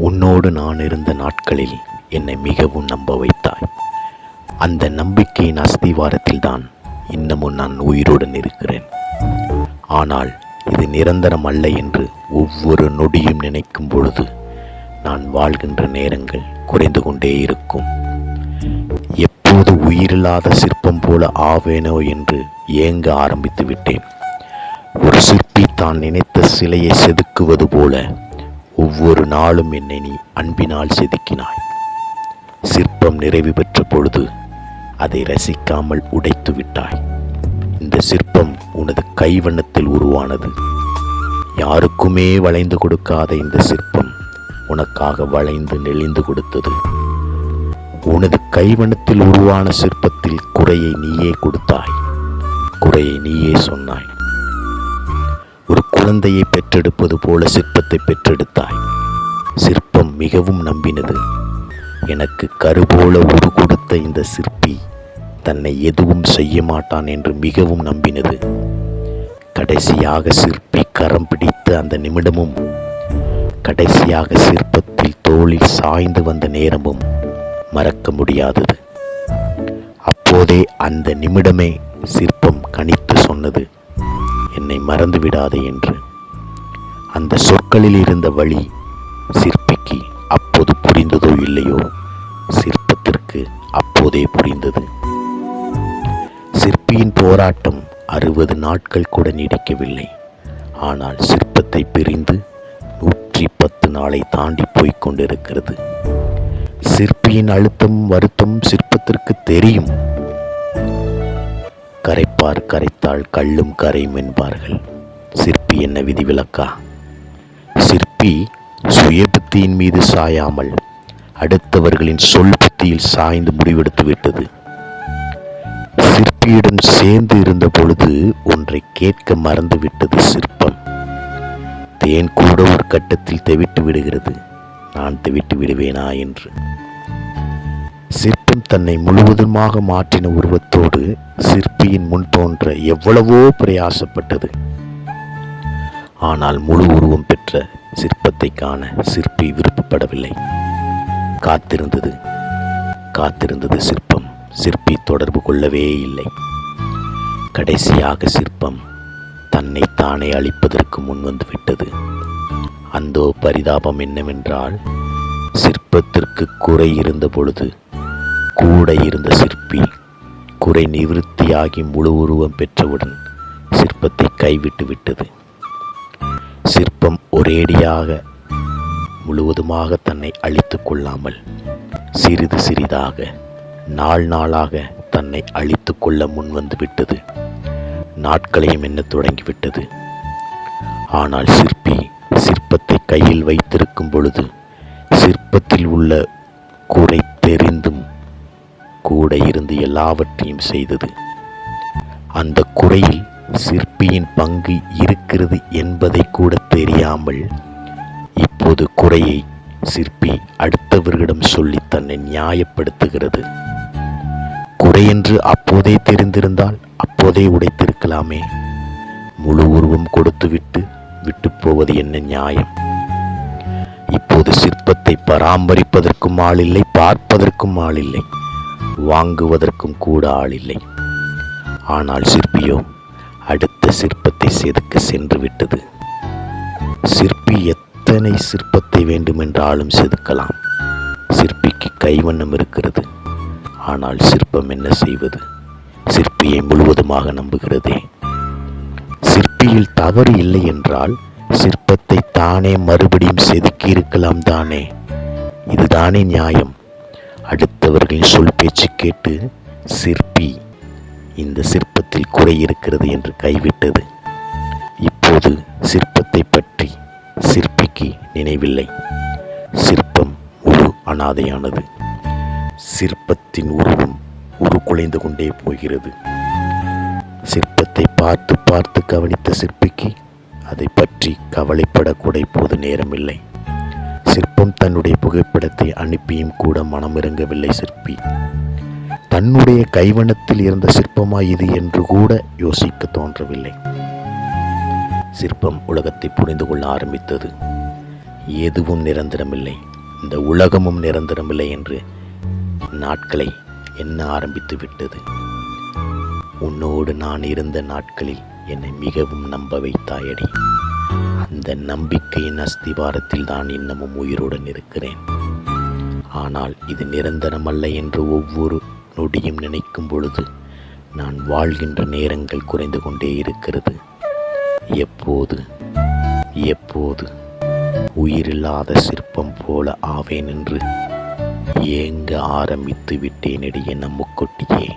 உன்னோடு நான் இருந்த நாட்களில் என்னை மிகவும் நம்ப வைத்தாய். அந்த நம்பிக்கையின் அஸ்திவாரத்தில்தான் இன்னமும் நான் உயிருடன் இருக்கிறேன். ஆனால் இது நிரந்தரம் அல்ல என்று ஒவ்வொரு நொடியும் நினைக்கும் பொழுது நான் வாழ்கின்ற நேரங்கள் குறைந்து கொண்டே இருக்கும். எப்போது உயிரில்லாத சிற்பம் போல ஆவேனோ என்று ஏங்க ஆரம்பித்து விட்டேன். ஒரு சிற்பி தான் நினைத்த சிலையை செதுக்குவது போல ஒவ்வொரு நாளும் என்னை நீ அன்பினால் செதுக்கினாய். சிற்பம் நிறைவு பெற்ற பொழுது அதை ரசிக்காமல் உடைத்து விட்டாய். இந்த சிற்பம் உனது கைவண்ணத்தில் உருவானது. யாருக்குமே வளைந்து கொடுக்காத இந்த சிற்பம் உனக்காக வளைந்து நெளிந்து கொடுத்தது. உனது கைவண்ணத்தில் உருவான சிற்பத்தில் குறையை நீயே கொடுத்தாய், குறையை நீயே சொன்னாய். ஒரு குழந்தையை பெற்றெடுப்பது போல சிற்பத்தை பெற்றெடுத்தாய். சிற்பம் மிகவும் நம்பினது. எனக்கு கருபோல உரு கொடுத்த இந்த சிற்பி தன்னை எதுவும் செய்ய மாட்டான் என்று மிகவும் நம்பினது. கடைசியாக சிற்பி கரம் பிடித்த அந்த நிமிடமும், கடைசியாக சிற்பத்தில் தோளில் சாய்ந்து வந்த நேரமும் மறக்க முடியாதது. அப்போதே அந்த நிமிடமே சிற்பம் கனித்து சொன்னது, என்னை மறந்து விடாதே என்று. அந்த சொற்களில் இருந்த வழி சிற்பிக்கு அப்போது புரிந்ததோ இல்லையோ, சிற்பத்திற்கு அப்போதே புரிந்தது. சிற்பியின் போராட்டம் 60 நாட்கள் கூட நீடிக்கவில்லை. ஆனால் சிற்பத்தை பிரிந்து 110 நாளை தாண்டி போய்க் கொண்டிருக்கிறது. சிற்பியின் அழுத்தம் வருத்தம் சிற்பத்திற்கு தெரியும். கரைப்பார் கரைத்தால் கல்லும் கரையும் என்பார்கள். சிற்பி என்ன விதிவிலக்கா? சிற்பி சுய புத்தியின் மீது சாயாமல் அடுத்தவர்களின் சொல் புத்தியில் சாய்ந்து முடிவெடுத்து விட்டது. சிற்பியுடன் சேர்ந்து இருந்த பொழுது ஒன்றை கேட்க மறந்து விட்டது சிற்பம். தேன் கூட ஒரு கட்டத்தில் தெவிட்டு விடுகிறது, நான் தெவிட்டு விடுவேனா என்று. சிற்பம் தன்னை முழுவதுமாக மாற்றின உருவத்தோடு சிற்பியின் முன் தோன்ற எவ்வளவோ பிரயாசப்பட்டது. ஆனால் முழு உருவம் பெற்ற சிற்பத்தை காண சிற்பி விருப்பப்படவில்லை. காத்திருந்தது காத்திருந்தது சிற்பம். சிற்பி தொடர்பு கொள்ளவே இல்லை. கடைசியாக சிற்பம் தன்னை தானே அழிப்பதற்கு முன்வந்து விட்டது. அந்தோ பரிதாபம் என்னவென்றால், சிற்பத்திற்கு குறை இருந்த பொழுது கூட இருந்த சிற்பி குறை நிவிருத்தியாகி முழு உருவம் பெற்றவுடன் சிற்பத்தை கைவிட்டு விட்டது. சிற்பம் ஒரேடியாக முழுவதுமாக தன்னை அழித்து கொள்ளாமல் சிறிது சிறிதாக நாள் நாளாக தன்னை அழித்து கொள்ள முன்வந்து விட்டது. நாட்களையும் எண்ணத் தொடங்கிவிட்டது. ஆனால் சிற்பி சிற்பத்தை கையில் வைத்திருக்கும் பொழுது சிற்பத்தில் உள்ள குறை தெரிந்தும் கூட இருந்து எல்லாவற்றையும் செய்தது. அந்த குறையில் சிற்பியின் பங்கு இருக்கிறது என்பதை கூட தெரியாமல் இப்போது குறையை சிற்பி அடுத்தவர்களிடம் சொல்லி தன்னை நியாயப்படுத்துகிறது. குறையென்று அப்போதே தெரிந்திருந்தால் அப்போதே உடைத்திருக்கலாமே. முழு உருவம் கொடுத்துவிட்டு விட்டு போவது என்ன நியாயம்? இப்போது சிற்பத்தை பராமரிப்பதற்கும் ஆளில்லை, பார்ப்பதற்கும் ஆளில்லை, வாங்குவதற்கும் கூட ஆளில்லை. ஆனால் சிற்பியோ அடுத்த சிற்பத்தை செதுக்க சென்று விட்டது. சிற்பி எத்தனை சிற்பத்தை வேண்டுமென்றாலும் செதுக்கலாம். சிற்பிக்கு கைவண்ணம் இருக்கிறது. ஆனால் சிற்பம் என்ன செய்வது? சிற்பியை முழுவதுமாக நம்புகிறதே. சிற்பியில் தவறு இல்லை என்றால் சிற்பத்தை தானே மறுபடியும் செதுக்கி இருக்கலாம் தானே. இதுதானே நியாயம். அடுத்தவர்களின் சொல் பேச்சு கேட்டு சிற்பி இந்த சிற்பத்தில் குறை இருக்கிறது என்று கைவிட்டது. இப்போது சிற்பத்தை பற்றி சிற்பிக்கு நினைவில்லை. சிற்பம் முழு அனாதையானது. சிற்பத்தின் உருவம் உருக்குலைந்து கொண்டே போகிறது. சிற்பத்தை பார்த்து பார்த்து கவனித்த சிற்பிக்கு அதை பற்றி கவலைப்படக்கூட இப்போது நேரமில்லை. சிற்பம் தன்னுடைய புகைப்படத்தை அனுப்பியும் கூட மனமிறங்கவில்லை. சிற்பி தன்னுடைய கைவண்ணத்தில் இருந்த சிற்பமா இது என்று கூட யோசிக்க தோன்றவில்லை. சிற்பம் உலகத்தை புரிந்து கொள்ள ஆரம்பித்தது. எதுவும் நிரந்தரமில்லை, இந்த உலகமும் நிரந்தரமில்லை என்று நாட்களை எண்ண ஆரம்பித்து விட்டது. உன்னோடு நான் இருந்த நாட்களில் என்னை மிகவும் நம்ப வைத்தாயடி. அந்த நம்பிக்கையின் அஸ்திவாரத்தில் தான் இன்னமும் உயிருடன் இருக்கிறேன். ஆனால் இது நிரந்தரமல்ல என்று ஒவ்வொரு நொடியும் நினைக்கும் பொழுது நான் வாழ்கின்ற நேரங்கள் குறைந்து கொண்டே இருக்கிறது. எப்போது எப்போது உயிரில்லாத சிற்பம் போல ஆவேன் என்று ஏங்க ஆரம்பித்து விட்டேனடி என் அம்முக்குட்டியே.